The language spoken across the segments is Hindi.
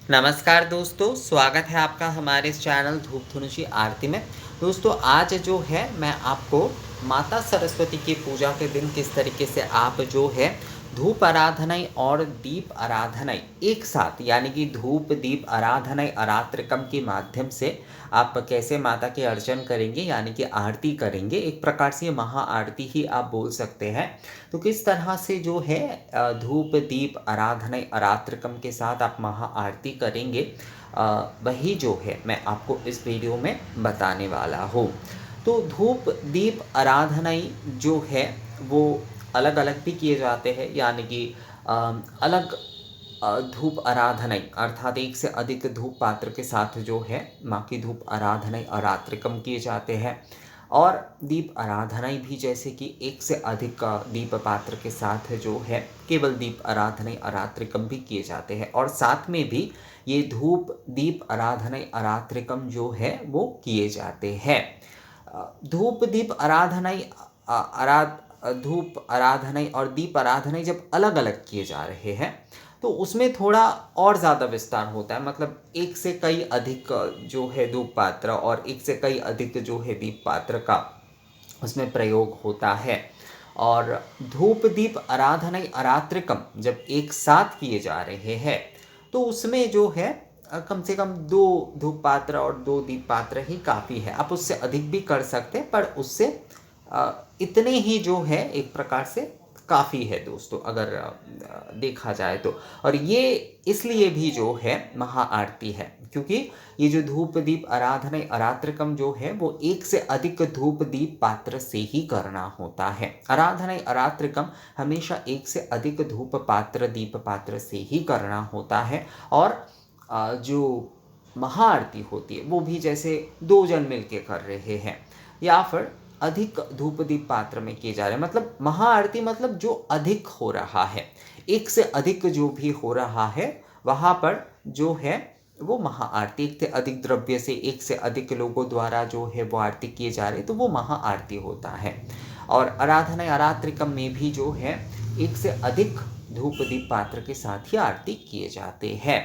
नमस्कार दोस्तों, स्वागत है आपका हमारे इस चैनल धूप धनुषी आरती में। दोस्तों आज जो है मैं आपको माता सरस्वती की पूजा के दिन किस तरीके से आप जो है धूप आराधनाई और दीप आराधनाई एक साथ यानी कि धूप दीप आराधनाई आरात्रकम के माध्यम से आप कैसे माता के अर्चन करेंगे यानी कि आरती करेंगे। एक प्रकार से महा आरती ही आप बोल सकते हैं। तो किस तरह से जो है धूप दीप आराधना आरात्रकम के साथ आप महा आरती करेंगे, वही जो है मैं आपको इस वीडियो में बताने वाला हूँ। तो धूप दीप आराधनाई जो है वो अलग अलग भी किए जाते हैं यानी कि अलग धूप आराधनाई अर्थात एक से अधिक धूप पात्र के साथ जो है माँ की धूप आराधनाई आरात्रकम किए जाते हैं। और दीप आराधनाई भी जैसे कि एक से अधिक दीप पात्र के साथ जो है केवल दीप आराधनाई आरात्रकम भी किए जाते हैं। और साथ में भी ये धूप दीप आराधनाई आरात्रकम जो है वो किए जाते हैं। धूप दीप आराधनाई धूप आराधनाई और दीप आराधनाई जब अलग अलग किए जा रहे हैं तो उसमें थोड़ा और ज़्यादा विस्तार होता है। मतलब एक से कई अधिक जो है धूप पात्र और एक से कई अधिक जो है दीप पात्र का उसमें प्रयोग होता है। और धूप दीप आराधनाई आरात्रकम जब एक साथ किए जा रहे हैं तो उसमें जो है कम से कम 2 धूप पात्र और 2 दीप पात्र ही काफ़ी है। आप उससे अधिक भी कर सकते हैं पर उससे इतने ही जो है एक प्रकार से काफ़ी है दोस्तों, अगर देखा जाए तो। और ये इसलिए भी जो है महा आरती है क्योंकि ये जो धूप दीप आराधना आरात्रकम जो है वो एक से अधिक धूप दीप पात्र से ही करना होता है। आराधना आरात्रकम हमेशा एक से अधिक धूप पात्र दीप पात्र से ही करना होता है। और जो महाआरती होती है वो भी जैसे 2 जन मिलके कर रहे हैं या फिर अधिक धूप दीप पात्र में किए जा रहे हैं। मतलब महाआरती मतलब जो अधिक हो रहा है, एक से अधिक जो भी हो रहा है वहाँ पर जो है वो महाआरती, एक से अधिक द्रव्य से एक से अधिक लोगों द्वारा जो है वो आरती किए जा रहे हैं तो वो महाआरती होता है। और आराधना आरात्रिकम में भी जो है एक से अधिक धूप दीप पात्र के साथ ही आरती किए जाते हैं।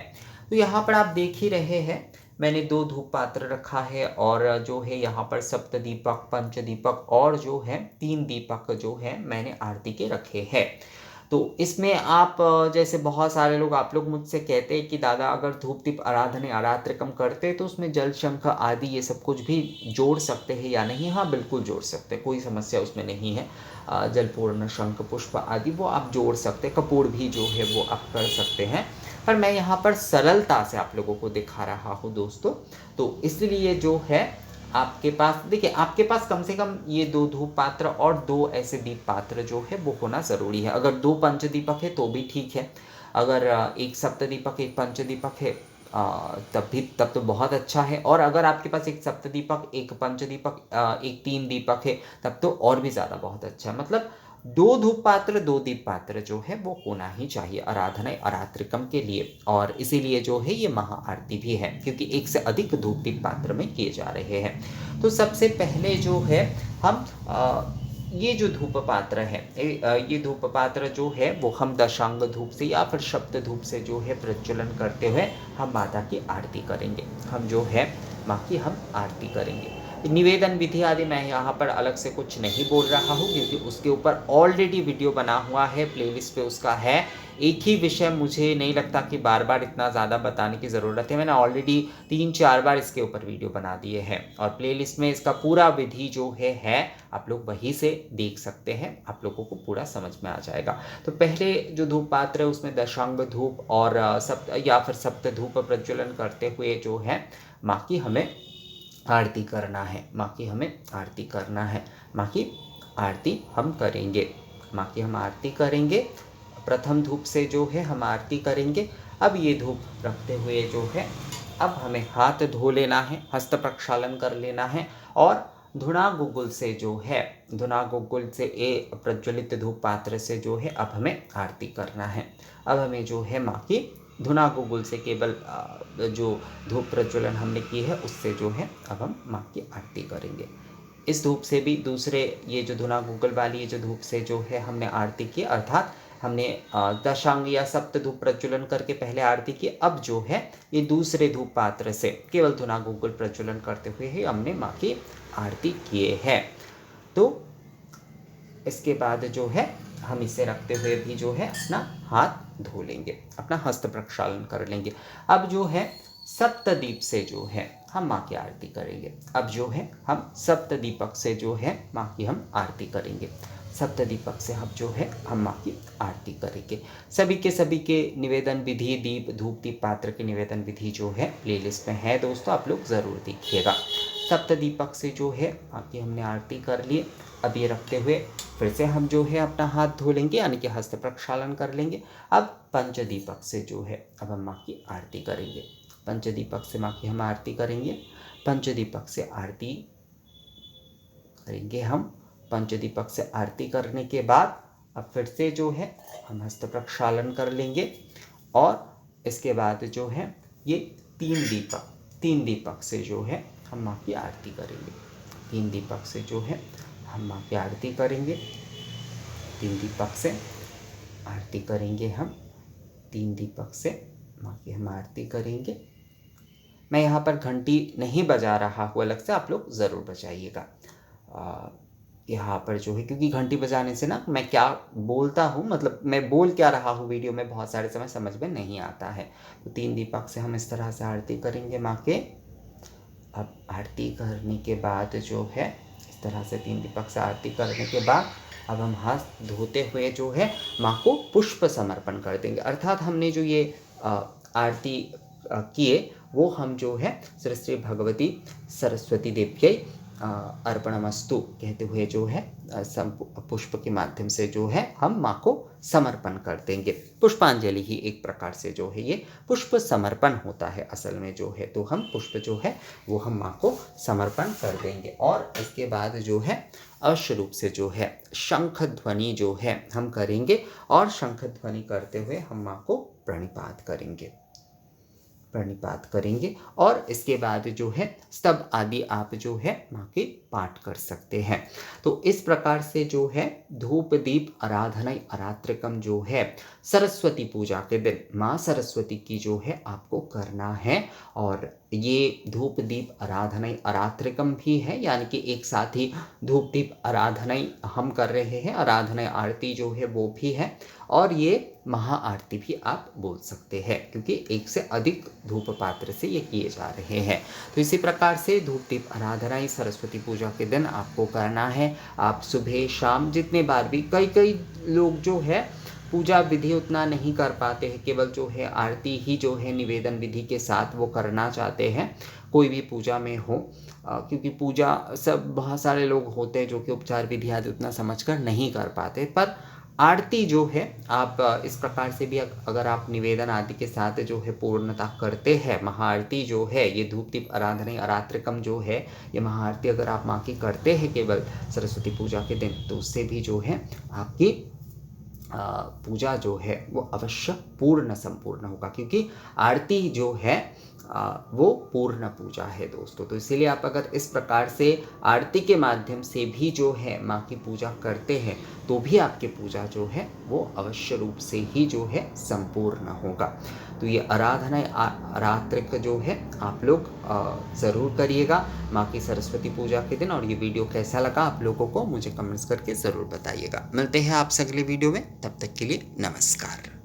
तो यहाँ पर आप देख ही रहे हैं मैंने 2 धूप पात्र रखा है और जो है यहाँ पर सप्त दीपक पंच दीपक और जो है 3 दीपक जो है मैंने आरती के रखे हैं। तो इसमें आप जैसे बहुत सारे लोग आप लोग मुझसे कहते हैं कि दादा अगर धूप दीप आराधना आरात्रकम करते हैं तो उसमें जल शंख आदि ये सब कुछ भी जोड़ सकते हैं या नहीं। हाँ बिल्कुल जोड़ सकते हैं, कोई समस्या उसमें नहीं है। जल पूर्ण शंख पुष्प आदि वो आप जोड़ सकते हैं, कपूर भी जो है वो आप कर सकते हैं। पर मैं यहाँ पर सरलता से आप लोगों को दिखा रहा हूँ दोस्तों। तो इसलिए जो है आपके पास देखिए, आपके पास कम से कम ये 2 धूप पात्र और 2 ऐसे दीप पात्र जो है वो होना ज़रूरी है। अगर 2 पंचदीपक है तो भी ठीक है, अगर एक सप्तदीपक एक पंचदीपक है तब तो बहुत अच्छा है। और अगर आपके पास एक सप्तदीपक एक पंचदीपक एक 3 दीपक है तब तो और भी ज़्यादा बहुत अच्छा है। मतलब 2 धूप पात्र 2 दीप पात्र जो है वो होना ही चाहिए आराधना आरात्रिकम के लिए। और इसीलिए जो है ये महा आरती भी है क्योंकि एक से अधिक धूप दीप पात्र में किए जा रहे हैं। तो सबसे पहले जो है हम ये जो धूप पात्र है ये धूप पात्र जो है वो हम दशांग धूप से या फिर शब्द धूप से जो है प्रज्वलन करते हुए हम माता की आरती करेंगे। हम जो है माँ की हम आरती करेंगे। निवेदन विधि आदि मैं यहाँ पर अलग से कुछ नहीं बोल रहा हूँ क्योंकि उसके ऊपर ऑलरेडी वीडियो बना हुआ है, प्लेलिस्ट पे उसका है। एक ही विषय मुझे नहीं लगता कि बार बार इतना ज़्यादा बताने की ज़रूरत है, मैंने ऑलरेडी 3-4 बार इसके ऊपर वीडियो बना दिए हैं। और प्लेलिस्ट में इसका पूरा विधि जो है आप लोग वहीं से देख सकते हैं, आप लोगों को पूरा समझ में आ जाएगा। तो पहले जो धूप पात्र है उसमें दशांग धूप और सप्त या फिर सप्त धूप प्रज्वलन करते हुए जो है माँ की हमें आरती करना है, माँ की हमें आरती करना है। माँ की आरती हम करेंगे, माँ की हम आरती करेंगे। प्रथम धूप से जो है हम आरती करेंगे। अब ये धूप रखते हुए जो है अब हमें हाथ धो लेना है, हस्त प्रक्षालन कर लेना है और धुना गुगुल से जो है धुना गुगुल से प्रज्वलित धूप पात्र से जो है अब हमें आरती करना है। अब हमें जो है माँ की धुना गुगुल से केवल जो धूप प्रज्वलन हमने की है उससे जो है अब हम माँ की आरती करेंगे। इस धूप से भी दूसरे ये जो धुना गुगुल वाली ये जो धूप से जो है हमने आरती की अर्थात हमने दशांग या सप्त धूप प्रज्वलन करके पहले आरती की। अब जो है ये दूसरे धूप पात्र से केवल धुना गुग्गुल प्रज्वलन करते हुए ही हमने माँ की आरती किए हैं। तो इसके बाद जो है हम इसे रखते हुए भी जो है अपना हाथ धो लेंगे, अपना हस्त प्रक्षालन कर लेंगे। अब जो है सप्तदीप से जो है हम माँ की आरती करेंगे। अब जो है हम सप्तदीपक से जो है माँ की हम आरती करेंगे। सप्तदीपक से हम जो है हम माँ की आरती करेंगे। सभी के निवेदन विधि, दीप धूप दीप पात्र की निवेदन विधि जो है प्लेलिस्ट में है दोस्तों, आप लोग ज़रूर देखिएगा। सप्तदीपक से जो है माँ की हमने आरती कर ली। अब ये रखते हुए फिर से हम जो है अपना हाथ धो लेंगे, यानी कि हस्त प्रक्षालन कर लेंगे। अब पंचदीपक से जो है अब हम माँ की आरती करेंगे। पंचदीपक से माँ की हम आरती करेंगे। पंचदीपक से आरती करेंगे हम। पंचदीपक से आरती करने के बाद अब फिर से जो है हम हस्त प्रक्षालन कर लेंगे। और इसके बाद जो है ये तीन दीपक से जो है हम माँ की आरती करेंगे। तीन दीपक से जो है हम माँ की आरती करेंगे। तीन दीपक से आरती करेंगे हम। तीन दीपक से माँ की हम आरती करेंगे। मैं यहाँ पर घंटी नहीं बजा रहा हूँ अलग से, आप लोग ज़रूर बजाइएगा यहाँ पर जो है, क्योंकि घंटी बजाने से ना मैं क्या बोलता हूँ, मतलब मैं बोल क्या रहा हूँ वीडियो में बहुत सारे समय समझ में नहीं आता है। तो तीन दीपक से हम इस तरह से आरती करेंगे माँ के। अब आरती करने के बाद जो है इस तरह से तीन दीपक से आरती करने के बाद अब हम हाथ धोते हुए जो है माँ को पुष्प समर्पण कर देंगे। अर्थात हमने जो ये आरती किए वो हम जो है श्री भगवती सरस्वती देव्यै अर्पणमस्तु कहते हुए जो है पुष्प के माध्यम से जो है हम माँ को समर्पण कर देंगे। पुष्पांजलि ही एक प्रकार से जो है ये पुष्प समर्पण होता है असल में जो है। तो हम पुष्प जो है वो हम माँ को समर्पण कर देंगे। और इसके बाद जो है अवश्य रूप से जो है शंख ध्वनि जो है हम करेंगे। और शंख ध्वनि करते हुए हम माँ को प्रणिपात करेंगे। और इसके बाद जो है स्तव आदि आप जो है माँ के पाठ कर सकते हैं। तो इस प्रकार से जो है धूप दीप आराधना अरात्रिकम जो है सरस्वती पूजा के दिन माँ सरस्वती की जो है आपको करना है। और ये धूप दीप आराधना अरात्रिकम भी है, यानी कि एक साथ ही धूप दीप आराधना हम कर रहे हैं, आराधना आरती जो है वो भी है। और ये महा आरती भी आप बोल सकते हैं, क्योंकि एक से अधिक धूप पात्र से ये किए जा रहे हैं। तो इसी प्रकार से धूप दीप आराधना सरस्वती पूजा के दिन आपको करना है। आप सुबह शाम जितने बार भी, कई लोग जो है पूजा विधि उतना नहीं कर पाते हैं, केवल जो है आरती ही जो है निवेदन विधि के साथ वो करना चाहते हैं, कोई भी पूजा में हो। क्योंकि पूजा सब बहुत सारे लोग होते हैं जो कि उपचार विधि आदि उतना समझकर नहीं कर पाते, पर आरती जो है आप इस प्रकार से भी अगर आप निवेदन आदि के साथ जो है पूर्णता करते हैं, महाआरती जो है ये धूप दीप आराधना अरात्रिकम जो है ये महाआरती अगर आप माँ की करते हैं केवल सरस्वती पूजा के दिन, तो उससे भी जो है आपकी पूजा जो है वो अवश्य पूर्ण संपूर्ण होगा, क्योंकि आरती जो है वो पूर्ण पूजा है दोस्तों। तो इसीलिए आप अगर इस प्रकार से आरती के माध्यम से भी जो है माँ की पूजा करते हैं तो भी आपकी पूजा जो है वो अवश्य रूप से ही जो है संपूर्ण होगा। तो ये आराधना आरात्रिक जो है आप लोग ज़रूर करिएगा माँ की सरस्वती पूजा के दिन। और ये वीडियो कैसा लगा आप लोगों को मुझे कमेंट्स करके ज़रूर बताइएगा। मिलते हैं आपसे अगले वीडियो में, तब तक के लिए नमस्कार।